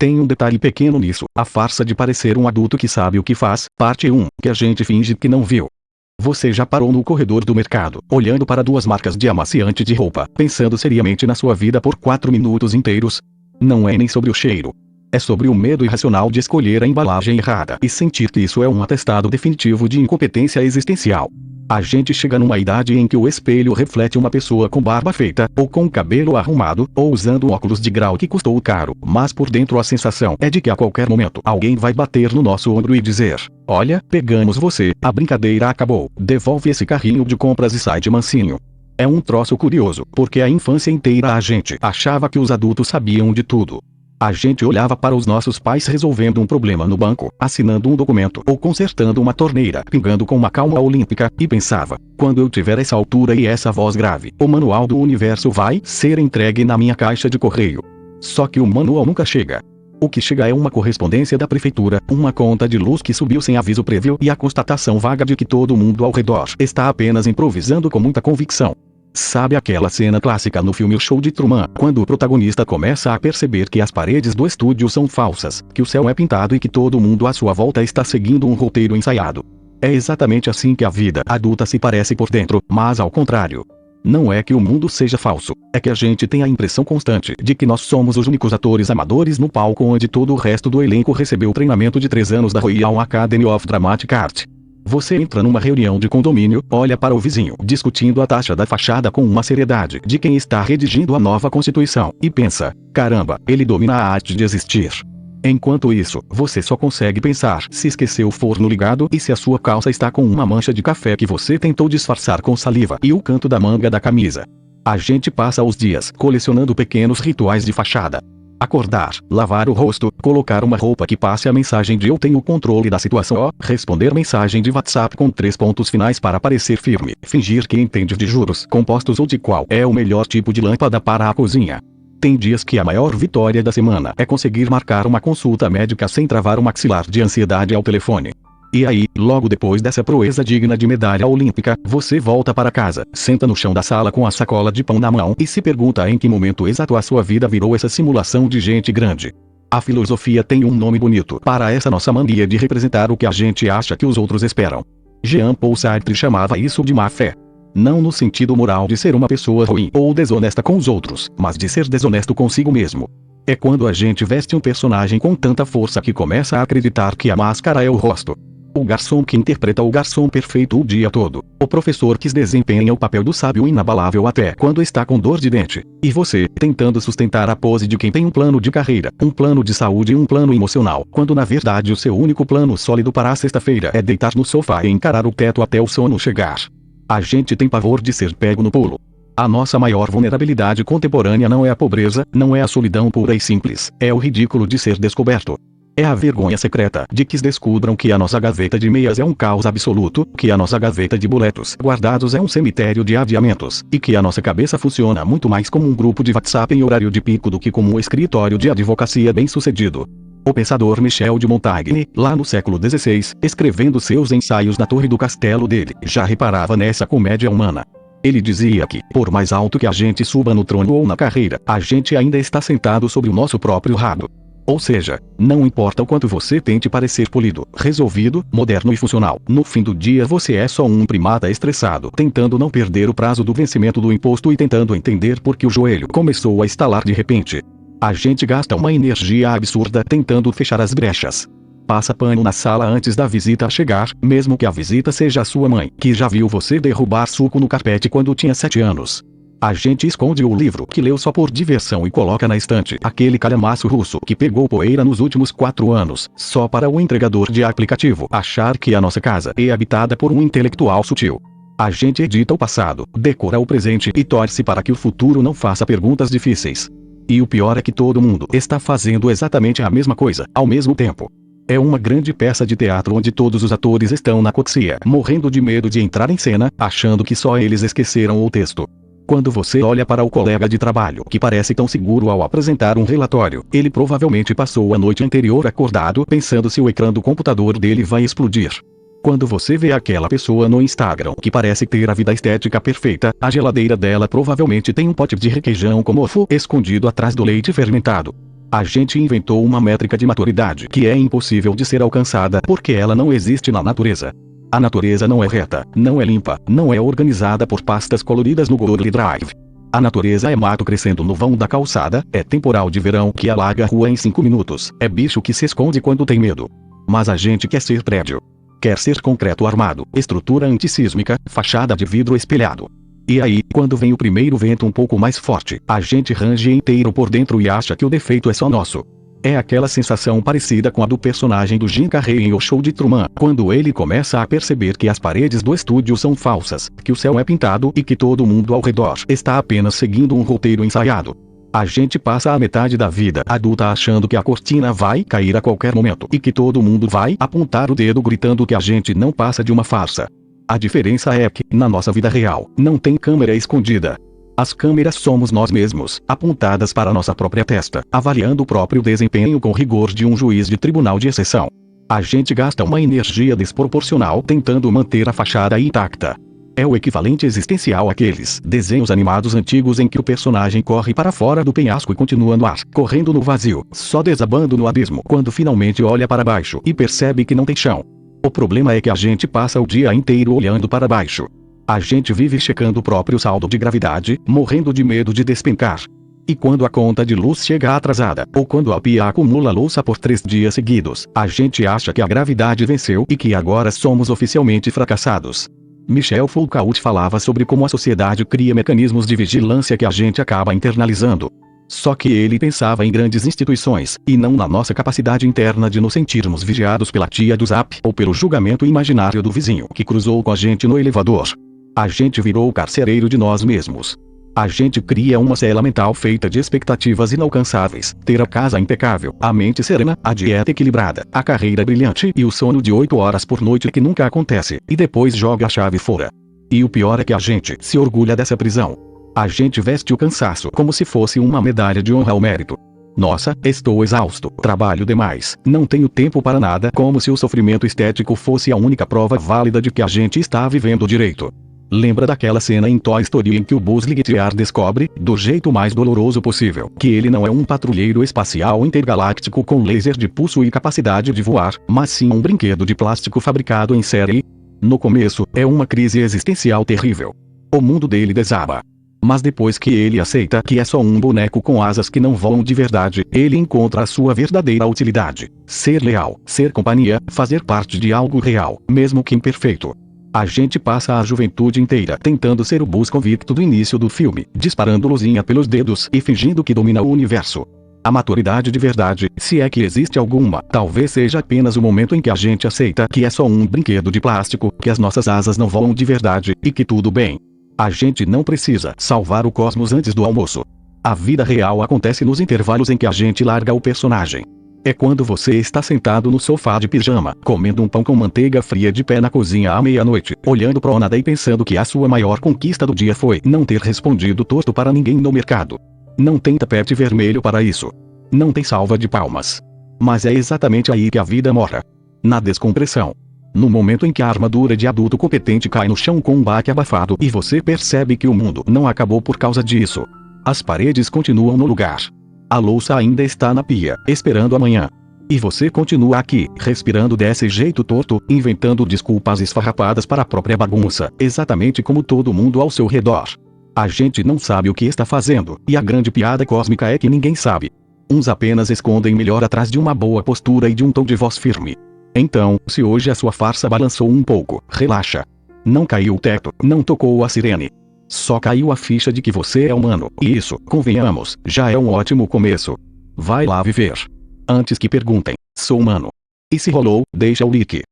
Tem um detalhe pequeno nisso, a farsa de parecer um adulto que sabe o que faz, parte 1, que a gente finge que não viu. Você já parou no corredor do mercado, olhando para duas marcas de amaciante de roupa, pensando seriamente na sua vida por 4 minutos inteiros? Não é nem sobre o cheiro. É sobre o medo irracional de escolher a embalagem errada e sentir que isso é um atestado definitivo de incompetência existencial. A gente chega numa idade em que o espelho reflete uma pessoa com barba feita, ou com cabelo arrumado, ou usando um óculos de grau que custou caro, mas por dentro a sensação é de que a qualquer momento alguém vai bater no nosso ombro e dizer: olha, pegamos você, a brincadeira acabou, devolve esse carrinho de compras e sai de mansinho. É um troço curioso, porque a infância inteira a gente achava que os adultos sabiam de tudo. A gente olhava para os nossos pais resolvendo um problema no banco, assinando um documento ou consertando uma torneira, pingando com uma calma olímpica, e pensava: quando eu tiver essa altura e essa voz grave, o manual do universo vai ser entregue na minha caixa de correio. Só que o manual nunca chega. O que chega é uma correspondência da prefeitura, uma conta de luz que subiu sem aviso prévio e a constatação vaga de que todo mundo ao redor está apenas improvisando com muita convicção. Sabe aquela cena clássica no filme O Show de Truman, quando o protagonista começa a perceber que as paredes do estúdio são falsas, que o céu é pintado e que todo mundo à sua volta está seguindo um roteiro ensaiado? É exatamente assim que a vida adulta se parece por dentro, mas ao contrário. Não é que o mundo seja falso, é que a gente tem a impressão constante de que nós somos os únicos atores amadores no palco onde todo o resto do elenco recebeu treinamento de 3 anos da Royal Academy of Dramatic Art. Você entra numa reunião de condomínio, olha para o vizinho discutindo a taxa da fachada com uma seriedade de quem está redigindo a nova Constituição, e pensa: caramba, ele domina a arte de existir. Enquanto isso, você só consegue pensar se esqueceu o forno ligado e se a sua calça está com uma mancha de café que você tentou disfarçar com saliva e o canto da manga da camisa. A gente passa os dias colecionando pequenos rituais de fachada. Acordar, lavar o rosto, colocar uma roupa que passe a mensagem de eu tenho controle da situação, responder mensagem de WhatsApp com 3 pontos finais para parecer firme, fingir que entende de juros compostos ou de qual é o melhor tipo de lâmpada para a cozinha. Tem dias que a maior vitória da semana é conseguir marcar uma consulta médica sem travar o maxilar de ansiedade ao telefone. E aí, logo depois dessa proeza digna de medalha olímpica, você volta para casa, senta no chão da sala com a sacola de pão na mão e se pergunta em que momento exato a sua vida virou essa simulação de gente grande. A filosofia tem um nome bonito para essa nossa mania de representar o que a gente acha que os outros esperam. Jean-Paul Sartre chamava isso de má fé. Não no sentido moral de ser uma pessoa ruim ou desonesta com os outros, mas de ser desonesto consigo mesmo. É quando a gente veste um personagem com tanta força que começa a acreditar que a máscara é o rosto. O garçom que interpreta o garçom perfeito o dia todo. O professor que desempenha o papel do sábio inabalável até quando está com dor de dente. E você, tentando sustentar a pose de quem tem um plano de carreira, um plano de saúde e um plano emocional, quando na verdade o seu único plano sólido para a sexta-feira é deitar no sofá e encarar o teto até o sono chegar. A gente tem pavor de ser pego no pulo. A nossa maior vulnerabilidade contemporânea não é a pobreza, não é a solidão pura e simples, é o ridículo de ser descoberto. É a vergonha secreta de que descubram que a nossa gaveta de meias é um caos absoluto, que a nossa gaveta de boletos guardados é um cemitério de adiamentos, e que a nossa cabeça funciona muito mais como um grupo de WhatsApp em horário de pico do que como um escritório de advocacia bem-sucedido. O pensador Michel de Montaigne, lá no século XVI, escrevendo seus ensaios na torre do castelo dele, já reparava nessa comédia humana. Ele dizia que, por mais alto que a gente suba no trono ou na carreira, a gente ainda está sentado sobre o nosso próprio rabo. Ou seja, não importa o quanto você tente parecer polido, resolvido, moderno e funcional, no fim do dia você é só um primata estressado, tentando não perder o prazo do vencimento do imposto e tentando entender por que o joelho começou a estalar de repente. A gente gasta uma energia absurda tentando fechar as brechas. Passa pano na sala antes da visita chegar, mesmo que a visita seja a sua mãe, que já viu você derrubar suco no carpete quando tinha 7 anos. A gente esconde o livro que leu só por diversão e coloca na estante aquele calhamaço russo que pegou poeira nos últimos 4 anos, só para o entregador de aplicativo achar que a nossa casa é habitada por um intelectual sutil. A gente edita o passado, decora o presente e torce para que o futuro não faça perguntas difíceis. E o pior é que todo mundo está fazendo exatamente a mesma coisa, ao mesmo tempo. É uma grande peça de teatro onde todos os atores estão na coxia, morrendo de medo de entrar em cena, achando que só eles esqueceram o texto. Quando você olha para o colega de trabalho que parece tão seguro ao apresentar um relatório, ele provavelmente passou a noite anterior acordado pensando se o ecrã do computador dele vai explodir. Quando você vê aquela pessoa no Instagram que parece ter a vida estética perfeita, a geladeira dela provavelmente tem um pote de requeijão com mofo escondido atrás do leite fermentado. A gente inventou uma métrica de maturidade que é impossível de ser alcançada porque ela não existe na natureza. A natureza não é reta, não é limpa, não é organizada por pastas coloridas no Google Drive. A natureza é mato crescendo no vão da calçada, é temporal de verão que alaga a rua em 5 minutos, é bicho que se esconde quando tem medo. Mas a gente quer ser prédio. Quer ser concreto armado, estrutura antissísmica, fachada de vidro espelhado. E aí, quando vem o primeiro vento um pouco mais forte, a gente range inteiro por dentro e acha que o defeito é só nosso. É aquela sensação parecida com a do personagem do Jim Carrey em O Show de Truman, quando ele começa a perceber que as paredes do estúdio são falsas, que o céu é pintado e que todo mundo ao redor está apenas seguindo um roteiro ensaiado. A gente passa a metade da vida adulta achando que a cortina vai cair a qualquer momento e que todo mundo vai apontar o dedo gritando que a gente não passa de uma farsa. A diferença é que, na nossa vida real, não tem câmera escondida. As câmeras somos nós mesmos, apontadas para nossa própria testa, avaliando o próprio desempenho com rigor de um juiz de tribunal de exceção. A gente gasta uma energia desproporcional tentando manter a fachada intacta. É o equivalente existencial àqueles desenhos animados antigos em que o personagem corre para fora do penhasco e continua no ar, correndo no vazio, só desabando no abismo quando finalmente olha para baixo e percebe que não tem chão. O problema é que a gente passa o dia inteiro olhando para baixo. A gente vive checando o próprio saldo de gravidade, morrendo de medo de despencar. E quando a conta de luz chega atrasada, ou quando a pia acumula louça por 3 dias seguidos, a gente acha que a gravidade venceu e que agora somos oficialmente fracassados. Michel Foucault falava sobre como a sociedade cria mecanismos de vigilância que a gente acaba internalizando. Só que ele pensava em grandes instituições, e não na nossa capacidade interna de nos sentirmos vigiados pela tia do Zap ou pelo julgamento imaginário do vizinho que cruzou com a gente no elevador. A gente virou o carcereiro de nós mesmos. A gente cria uma cela mental feita de expectativas inalcançáveis, ter a casa impecável, a mente serena, a dieta equilibrada, a carreira brilhante e o sono de 8 horas por noite que nunca acontece, e depois joga a chave fora. E o pior é que a gente se orgulha dessa prisão. A gente veste o cansaço como se fosse uma medalha de honra ao mérito. Nossa, estou exausto, trabalho demais, não tenho tempo para nada, como se o sofrimento estético fosse a única prova válida de que a gente está vivendo direito. Lembra daquela cena em Toy Story em que o Buzz Lightyear descobre, do jeito mais doloroso possível, que ele não é um patrulheiro espacial intergaláctico com laser de pulso e capacidade de voar, mas sim um brinquedo de plástico fabricado em série? No começo, é uma crise existencial terrível. O mundo dele desaba. Mas depois que ele aceita que é só um boneco com asas que não voam de verdade, ele encontra a sua verdadeira utilidade. Ser leal, ser companhia, fazer parte de algo real, mesmo que imperfeito. A gente passa a juventude inteira tentando ser o Buzz convicto do início do filme, disparando luzinha pelos dedos e fingindo que domina o universo. A maturidade de verdade, se é que existe alguma, talvez seja apenas o momento em que a gente aceita que é só um brinquedo de plástico, que as nossas asas não voam de verdade, e que tudo bem. A gente não precisa salvar o cosmos antes do almoço. A vida real acontece nos intervalos em que a gente larga o personagem. É quando você está sentado no sofá de pijama, comendo um pão com manteiga fria de pé na cozinha à meia-noite, olhando pro nada e pensando que a sua maior conquista do dia foi não ter respondido torto para ninguém no mercado. Não tem tapete vermelho para isso. Não tem salva de palmas. Mas é exatamente aí que a vida mora. Na descompressão. No momento em que a armadura de adulto competente cai no chão com um baque abafado e você percebe que o mundo não acabou por causa disso. As paredes continuam no lugar. A louça ainda está na pia, esperando amanhã. E você continua aqui, respirando desse jeito torto, inventando desculpas esfarrapadas para a própria bagunça, exatamente como todo mundo ao seu redor. A gente não sabe o que está fazendo, e a grande piada cósmica é que ninguém sabe. Uns apenas escondem melhor atrás de uma boa postura e de um tom de voz firme. Então, se hoje a sua farsa balançou um pouco, relaxa. Não caiu o teto, não tocou a sirene. Só caiu a ficha de que você é humano, e isso, convenhamos, já é um ótimo começo. Vai lá viver. Antes que perguntem, sou humano. E se rolou, deixa o like.